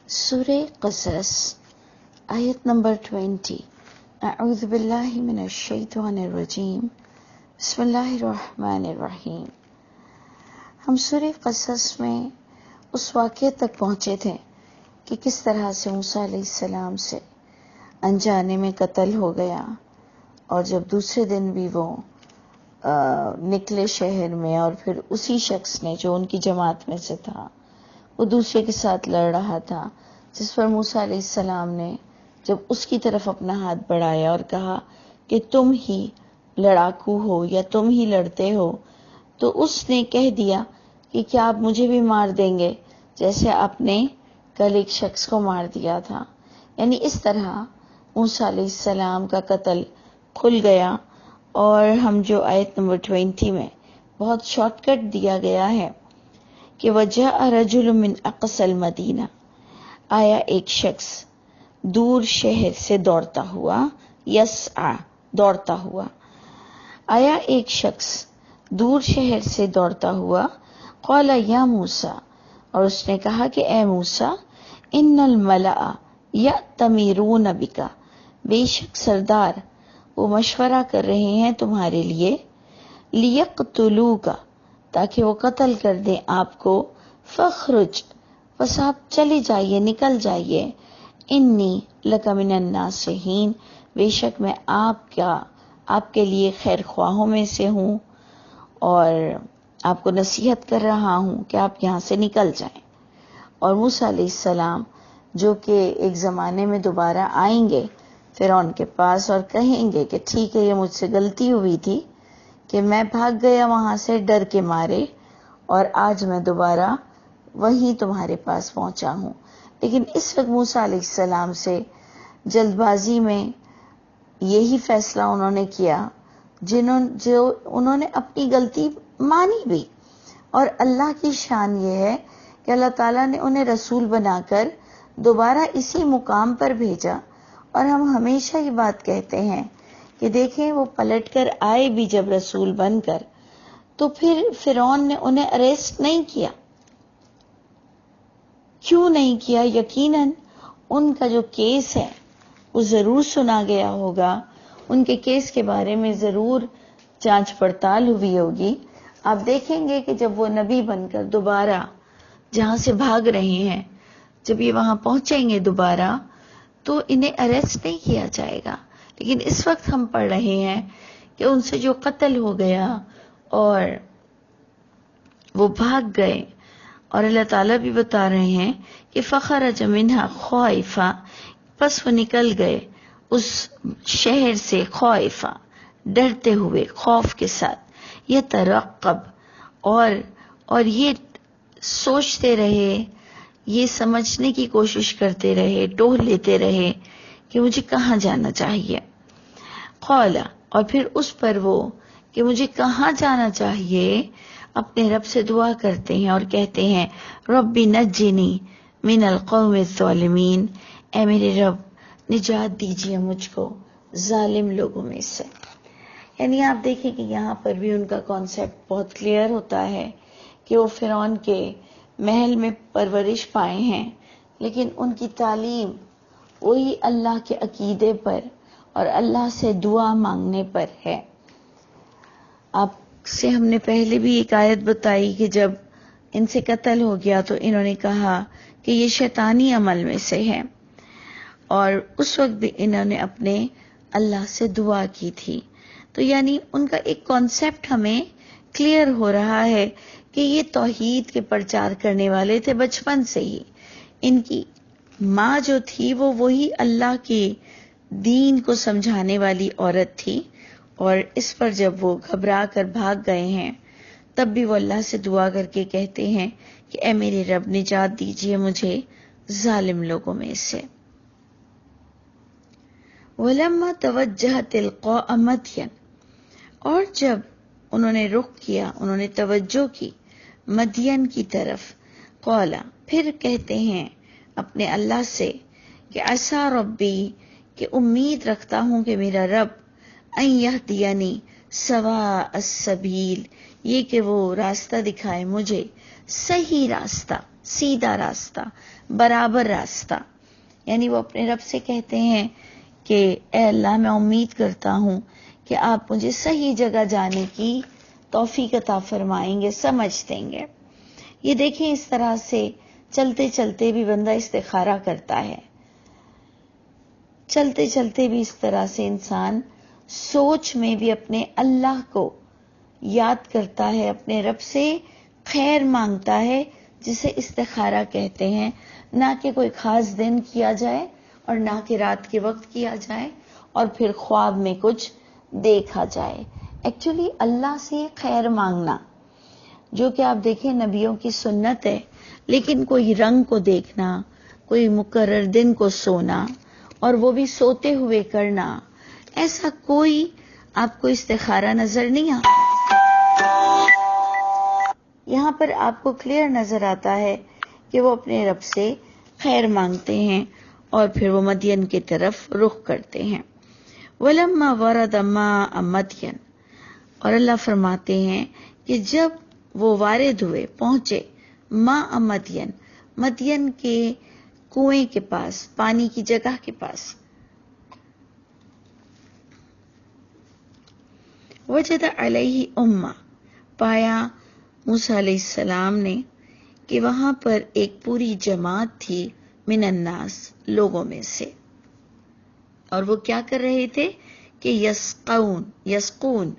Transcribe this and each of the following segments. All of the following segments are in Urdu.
سورہ قصص آیت نمبر 20۔ اعوذ باللہ من الشیطان الرجیم، بسم اللہ الرحمن الرحیم۔ ہم سورہ قصص میں اس واقعے تک پہنچے تھے کہ کس طرح سے موسیٰ علیہ السلام سے انجانے میں قتل ہو گیا، اور جب دوسرے دن بھی وہ نکلے شہر میں، اور پھر اسی شخص نے جو ان کی جماعت میں سے تھا وہ دوسرے کے ساتھ لڑ رہا تھا، جس پر موسیٰ علیہ السلام نے جب اس کی طرف اپنا ہاتھ بڑھایا اور کہا کہ تم ہی لڑاکو ہو یا تم ہی لڑتے ہو، تو اس نے کہہ دیا کہ کیا آپ مجھے بھی مار دیں گے جیسے آپ نے کل ایک شخص کو مار دیا تھا۔ یعنی اس طرح موسیٰ علیہ السلام کا قتل کھل گیا، اور ہم جو آیت نمبر 20 میں بہت شارٹ کٹ دیا گیا ہے کہ وَجَاءَ رَجُلٌ مِّنْ أَقْصَى الْمَدِينَةِ، آیا ایک شخص دور شہر سے دوڑتا ہوا، یسعى دوڑتا ہوا، آیا ایک شخص دور شہر سے دوڑتا ہوا، قال یا موسیٰ، اور اس نے کہا کہ اے موسیٰ، ان الملأ یأتمرون بک، بے شک سردار وہ مشورہ کر رہے ہیں تمہارے لیے، لیقتلوک، تاکہ وہ قتل کر دیں آپ کو، فخرج، بس آپ چلے جائیے، نکل جائیے، انی لک من الناصحین، بے شک میں آپ کے لیے خیر خواہوں میں سے ہوں، اور آپ کو نصیحت کر رہا ہوں کہ آپ یہاں سے نکل جائیں۔ اور موسیٰ علیہ السلام جو کہ ایک زمانے میں دوبارہ آئیں گے فرعون کے پاس اور کہیں گے کہ ٹھیک ہے، یہ مجھ سے غلطی ہوئی تھی کہ میں بھاگ گیا وہاں سے ڈر کے مارے، اور آج میں دوبارہ وہیں تمہارے پاس پہنچا ہوں۔ لیکن اس وقت موسیٰ علیہ السلام سے جلد بازی میں یہی فیصلہ انہوں نے کیا، انہوں نے اپنی غلطی مانی بھی، اور اللہ کی شان یہ ہے کہ اللہ تعالیٰ نے انہیں رسول بنا کر دوبارہ اسی مقام پر بھیجا۔ اور ہم ہمیشہ یہ بات کہتے ہیں کہ دیکھیں وہ پلٹ کر آئے بھی جب رسول بن کر، تو پھر فرعون نے انہیں اریسٹ نہیں کیا۔ کیوں نہیں کیا؟ یقیناً ان کا جو کیس ہے وہ ضرور سنا گیا ہوگا، ان کے کیس کے بارے میں ضرور جانچ پڑتال ہوئی ہوگی۔ آپ دیکھیں گے کہ جب وہ نبی بن کر دوبارہ جہاں سے بھاگ رہے ہیں، جب یہ وہاں پہنچیں گے دوبارہ تو انہیں اریسٹ نہیں کیا جائے گا، لیکن اس وقت ہم پڑھ رہے ہیں کہ ان سے جو قتل ہو گیا اور وہ بھاگ گئے، اور اللہ تعالیٰ بھی بتا رہے ہیں کہ فخرج منہا خائفا، پس وہ نکل گئے اس شہر سے خائفا، ڈرتے ہوئے، خوف کے ساتھ، یترقب، اور یہ سوچتے رہے، یہ سمجھنے کی کوشش کرتے رہے، ٹوہ لیتے رہے کہ مجھے کہاں جانا چاہیے۔ قال، اور پھر اس پر وہ کہ مجھے کہاں جانا چاہیے اپنے رب سے دعا کرتے ہیں اور کہتے ہیں رب نجنی من القوم الظالمین، اے میرے رب نجات دیجیے مجھ کو ظالم لوگوں میں سے۔ یعنی آپ دیکھیں کہ یہاں پر بھی ان کا کانسیپٹ بہت کلیئر ہوتا ہے کہ وہ فرعون کے محل میں پرورش پائے ہیں، لیکن ان کی تعلیم وہی اللہ کے عقیدے پر اور اللہ سے دعا مانگنے پر ہے۔ آپ سے ہم نے پہلے بھی ایک آیت بتائی کہ جب ان سے قتل ہو گیا تو انہوں نے کہا کہ یہ شیطانی عمل میں سے ہے، اور اس وقت بھی انہوں نے اپنے اللہ سے دعا کی تھی۔ تو یعنی ان کا ایک کانسیپٹ ہمیں کلیئر ہو رہا ہے کہ یہ توحید کے پرچار کرنے والے تھے بچپن سے ہی۔ ان کی ماں جو تھی وہ وہی اللہ کے دین کو سمجھانے والی عورت تھی، اور اس پر جب وہ گھبرا کر بھاگ گئے ہیں تب بھی وہ اللہ سے دعا کر کے کہتے ہیں کہ اے میرے رب نجات دیجیے مجھے ظالم لوگوں میں سے۔ وَلَمَّا تَوَجَّهَ تِلْقَاءَ مَدْيَنَ، اور جب انہوں نے رخ کیا، انہوں نے توجہ کی مدین کی طرف، قال، پھر کہتے ہیں اپنے اللہ سے کہ عسیٰ ربی، کہ امید رکھتا ہوں کہ میرا رب، ان یہدینی سواء السبیل، یہ کہ وہ راستہ دکھائے مجھے، صحیح راستہ، سیدھا راستہ، برابر راستہ. یعنی وہ اپنے رب سے کہتے ہیں کہ اے اللہ میں امید کرتا ہوں کہ آپ مجھے صحیح جگہ جانے کی توفیق عطا فرمائیں گے، سمجھ دیں گے. یہ دیکھیں اس طرح سے چلتے چلتے بھی بندہ استخارہ کرتا ہے، چلتے چلتے بھی اس طرح سے انسان سوچ میں بھی اپنے اللہ کو یاد کرتا ہے، اپنے رب سے خیر مانگتا ہے، جسے استخارہ کہتے ہیں. نہ کہ کوئی خاص دن کیا جائے اور نہ کہ رات کے وقت کیا جائے اور پھر خواب میں کچھ دیکھا جائے. ایکچولی اللہ سے خیر مانگنا جو کہ آپ دیکھیں نبیوں کی سنت ہے، لیکن کوئی رنگ کو دیکھنا، کوئی مقرر دن کو سونا اور وہ بھی سوتے ہوئے کرنا، ایسا کوئی آپ کو استخارہ نظر نہیں آتا. یہاں پر آپ کو کلیئر نظر آتا ہے کہ وہ اپنے رب سے خیر مانگتے ہیں اور پھر وہ مدین کی طرف رخ کرتے ہیں. وَلَمَّا وَرَدَ مَاءَ مَدْيَنَ، اور اللہ فرماتے ہیں کہ جب وہ وارد ہوئے، پہنچے ماء مدین، مدین کے کنویں کے پاس، پانی کی جگہ کے پاس. وجد علیہ امہ، پایا موسیٰ علیہ السلام نے کہ وہاں پر ایک پوری جماعت تھی، من الناس، لوگوں میں سے. اور وہ کیا کر رہے تھے کہ یسقون،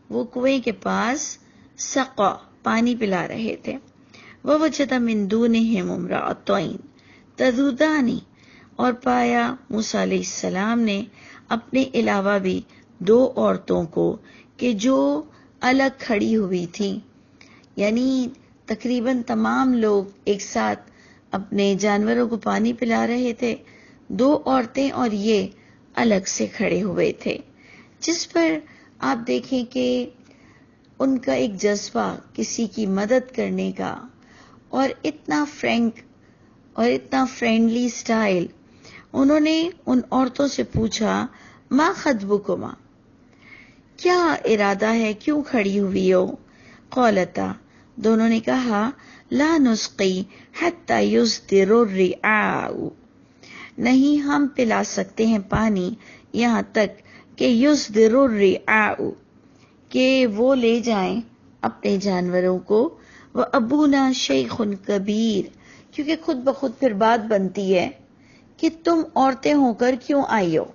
وہ کنویں کے پاس سقا، پانی پلا رہے تھے. ووجد من دونہم امرأتین تذودان، اور پایا موسیٰ علیہ السلام نے اپنے علاوہ بھی دو عورتوں کو کہ جو الگ کھڑی ہوئی تھیں. یعنی تقریباً تمام لوگ ایک ساتھ اپنے جانوروں کو پانی پلا رہے تھے، دو عورتیں اور یہ الگ سے کھڑے ہوئے تھے. جس پر آپ دیکھیں کہ ان کا ایک جذبہ کسی کی مدد کرنے کا اور اتنا فرینک اور اتنا فرینڈلی سٹائل. انہوں نے ان عورتوں سے پوچھا ما خطبکما، کیا ارادہ ہے، کیوں کھڑی ہوئی ہو؟ قالتا، دونوں نے کہا لا نسقی حتی یصدر الرعاء، نہیں ہم پلا سکتے ہیں پانی یہاں تک کہ یصدر الرعاء، کہ وہ لے جائیں اپنے جانوروں کو. وابونا شیخ کبیر، کیونکہ خود بخود پھر بات بنتی ہے کہ تم عورتیں ہو کر کیوں آئی ہو.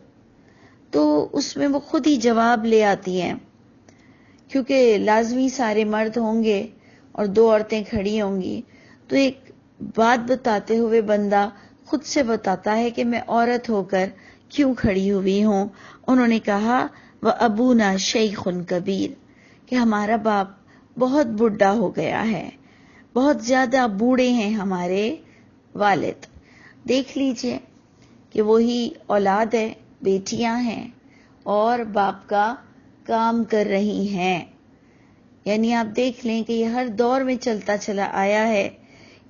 تو اس میں وہ خود ہی جواب لے آتی ہیں، کیونکہ لازمی سارے مرد ہوں گے اور دو عورتیں کھڑی ہوں گی، تو ایک بات بتاتے ہوئے بندہ خود سے بتاتا ہے کہ میں عورت ہو کر کیوں کھڑی ہوئی ہوں. انہوں نے کہا وابونا شیخ کبیر، کہ ہمارا باپ بہت بڈھا ہو گیا ہے، بہت زیادہ بوڑھے ہیں ہمارے والد. دیکھ لیجئے کہ وہی اولاد ہے، بیٹیاں ہیں اور باپ کا کام کر رہی ہیں. یعنی آپ دیکھ لیں کہ یہ ہر دور میں چلتا چلا آیا ہے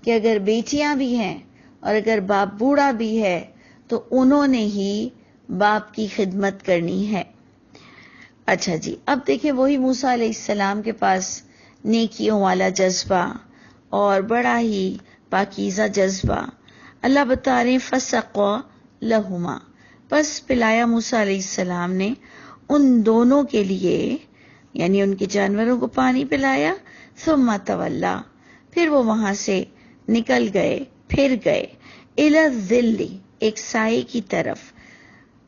کہ اگر بیٹیاں بھی ہیں اور اگر باپ بوڑھا بھی ہے تو انہوں نے ہی باپ کی خدمت کرنی ہے. اچھا جی، اب دیکھیں وہی موسیٰ علیہ السلام کے پاس نیکیوں والا جذبہ اور بڑا ہی پاکیزہ جذبہ. اللہ بتا رہے فسقا لہما، پس پلایا موسیٰ علیہ السلام نے ان دونوں کے لیے، یعنی ان کے جانوروں کو پانی پلایا. ثم تولا، پھر وہ وہاں سے نکل گئے، پھر گئے الی الظل، ایک سائے کی طرف.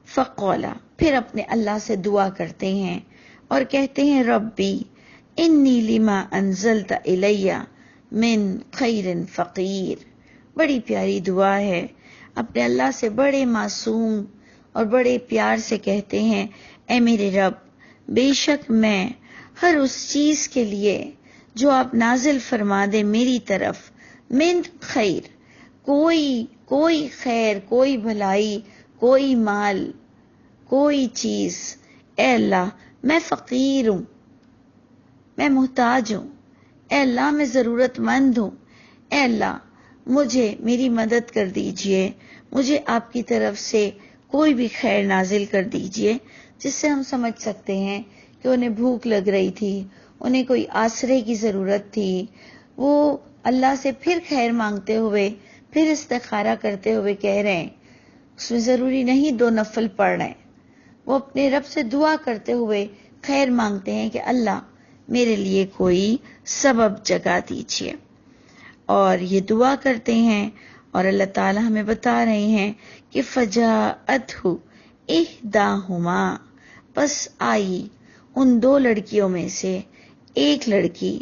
فقولا، پھر اپنے اللہ سے دعا کرتے ہیں اور کہتے ہیں ربی انی لما انزلت الی من خیر فقیر. بڑی پیاری دعا ہے، اپنے اللہ سے بڑے معصوم اور بڑے پیار سے کہتے ہیں اے میرے رب، بے شک میں ہر اس چیز کے لیے جو آپ نازل فرما دے میری طرف، من خیر، کوئی خیر، کوئی بھلائی، کوئی مال، کوئی چیز، اے اللہ میں فقیر ہوں، میں محتاج ہوں، اے اللہ میں ضرورت مند ہوں، اے اللہ مجھے میری مدد کر دیجئے، مجھے آپ کی طرف سے کوئی بھی خیر نازل کر دیجئے جس سے ہم سمجھ سکتے ہیں کہ انہیں بھوک لگ رہی تھی، انہیں کوئی آسرے کی ضرورت تھی، وہ اللہ سے پھر خیر مانگتے ہوئے، پھر استخارہ کرتے ہوئے کہہ رہے ہیں، اس میں ضروری نہیں 2 نفل پڑھ رہے ہیں، وہ اپنے رب سے دعا کرتے ہوئے خیر مانگتے ہیں کہ اللہ میرے لیے کوئی سبب جگہ دیجیے، اور یہ دعا کرتے ہیں، اور اللہ تعالی ہمیں بتا رہے ہیں کہ فجاءتہ احداہما، پس آئی ان 2 لڑکیوں میں سے ایک لڑکی،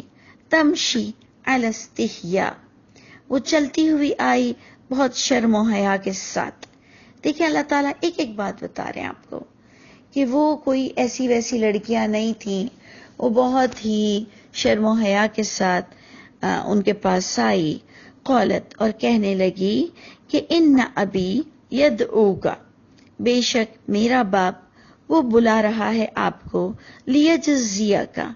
تمشی علی استحیاء، وہ چلتی ہوئی آئی بہت شرم و حیا کے ساتھ۔ دیکھیں اللہ تعالیٰ ایک ایک بات بتا رہے ہیں آپ کو کہ وہ کوئی ایسی ویسی لڑکیاں نہیں تھیں، وہ بہت ہی شرم و حیا کے ساتھ ان کے پاس آئی، قالت، اور کہنے لگی کہ ان ابی یدعوکا، بے شک میرا باپ وہ بلا رہا ہے آپ کو، لیجزیکا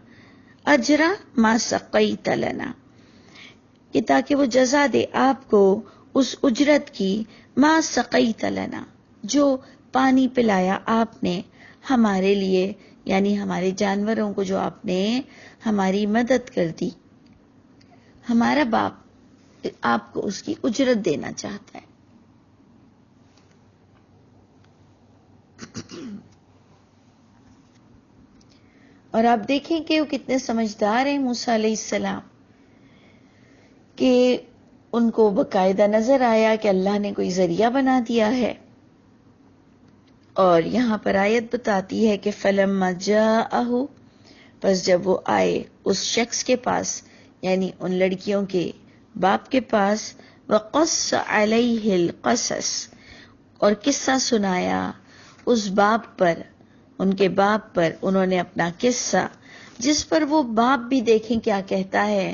اجر ما سقیت لنا، کہ تاکہ وہ جزا دے آپ کو اس اجرت کی، ما سقیت لنا، جو پانی پلایا آپ نے ہمارے لیے، یعنی ہمارے جانوروں کو جو آپ نے ہماری مدد کر دی، ہمارا باپ آپ کو اس کی اجرت دینا چاہتا ہے۔ اور آپ دیکھیں کہ وہ کتنے سمجھدار ہیں موسیٰ علیہ السلام، کہ ان کو باقاعدہ نظر آیا کہ اللہ نے کوئی ذریعہ بنا دیا ہے، اور یہاں پر آیت بتاتی ہے کہ فَلَمَّا جَاءَهُ، پس جب وہ آئے اس شخص کے پاس، یعنی ان لڑکیوں کے باپ کے پاس، وَقَصَّ عَلَيْهِ الْقَصَص، اور قصہ سنایا اس باپ پر، ان کے باپ پر انہوں نے اپنا قصہ، جس پر وہ باپ بھی دیکھیں کیا کہتا ہے،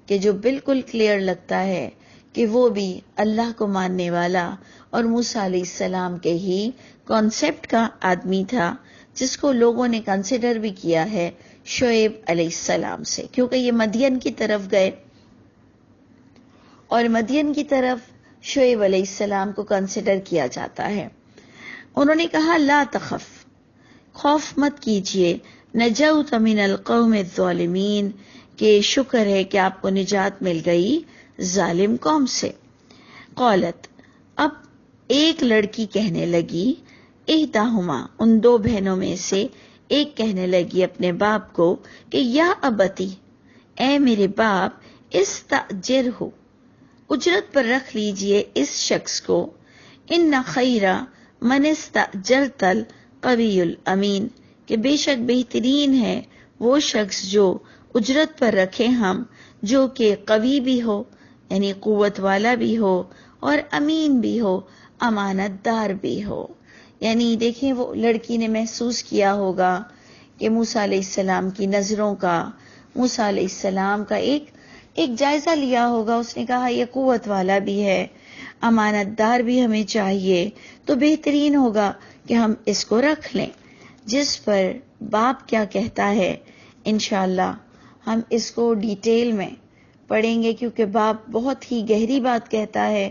کہ جو بالکل کلیئر لگتا ہے کہ وہ بھی اللہ کو ماننے والا اور موسیٰ علیہ السلام کے ہی کانسیپٹ کا آدمی تھا، جس کو لوگوں نے کنسیڈر بھی کیا ہے شعیب علیہ السلام سے، کیونکہ یہ مدین کی طرف گئے اور مدین کی طرف شعیب علیہ السلام کو کنسیڈر کیا جاتا ہے۔ انہوں نے کہا لا تخف، خوف مت کیجئے، نجوت من القوم الظالمین، کہ شکر ہے کہ آپ کو نجات مل گئی ظالم قوم سے۔ قالت، اب ایک لڑکی کہنے لگی، احداہما، ان 2 بہنوں میں سے ایک کہنے لگی اپنے باپ کو کہ یا ابتی، اے میرے باپ، استاجرہ، اجرت پر رکھ لیجئے اس شخص کو، ان خیر من استاجرت القوی الامین، کہ بے شک بہترین ہے وہ شخص جو اجرت پر رکھے ہم، جو کہ قوی بھی ہو، یعنی قوت والا بھی ہو، اور امین بھی ہو، امانت دار بھی ہو۔ یعنی دیکھیں وہ لڑکی نے محسوس کیا ہوگا کہ موسیٰ علیہ السلام کی نظروں کا، موسیٰ علیہ السلام کا ایک جائزہ لیا ہوگا، اس نے کہا یہ قوت والا بھی ہے، امانت دار بھی ہمیں چاہیے، تو بہترین ہوگا کہ ہم اس کو رکھ لیں۔ جس پر باپ کیا کہتا ہے انشاءاللہ ہم اس کو ڈیٹیل میں پڑھیں گے، کیونکہ باپ بہت ہی گہری بات کہتا ہے،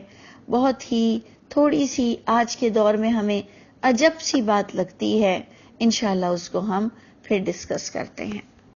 بہت ہی تھوڑی سی آج کے دور میں ہمیں عجب سی بات لگتی ہے، انشاءاللہ اس کو ہم پھر ڈسکس کرتے ہیں۔